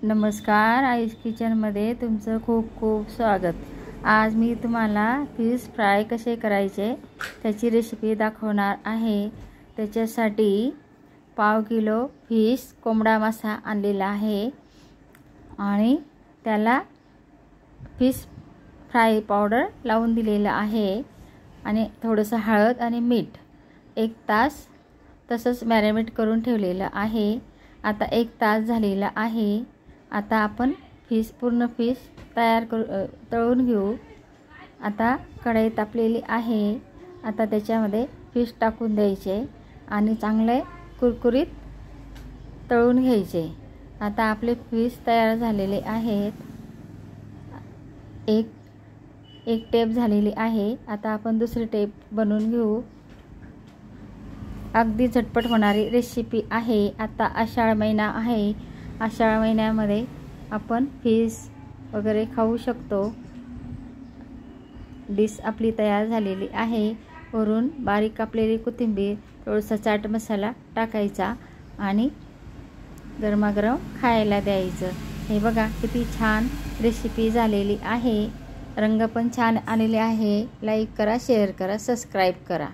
नमस्कार, आईस किचनमध्ये तुमचं खूप खूप स्वागत। आज मी तुम्हाला फिश फ्राय कसे करायचे त्याची रेसिपी दाखवणार आहे। त्याच्यासाठी पाव किलो फिश कोंबडा मासा आणलेला आहे आणि त्याला फिश फ्राय पावडर लावून दिलेला आहे आणि थोडंसं हळद आणि मीठ 1 तास तसंच मॅरिनेट करून ठेवलेलं आहे। आता 1 तास झालेला आहे। आता आपण पूर्ण फिश तयार तळून घेऊ। आता कढई तापलेली आहे। आता त्याच्यामध्ये फिश टाकून द्यायचे आणि चांगले कुरकुरीत तळून घ्यायचे। आता आपले फिश तयार झालेले आहेत। एक टेप झालेली आहे। आता आपण दुसरी टेप बनवून घेऊ। अगदी झटपट होणारी रेसिपी आहे। आता आषाढ महिना आहे। आषाढ महिन्यामध्ये आपण फिश वगैरे खाऊ शकतो। डिश आपली तयार झालेली आहे। वरून बारीक कापलेली कोथिंबीर, थोडासा चाट मसाला टाकायचा आणि गरमागरम खायला द्यायचं। हे बघा किती छान रेसिपी झालेली आहे। रंग पण छान आलेले आहे। लाईक करा, शेअर करा, सबस्क्राईब करा।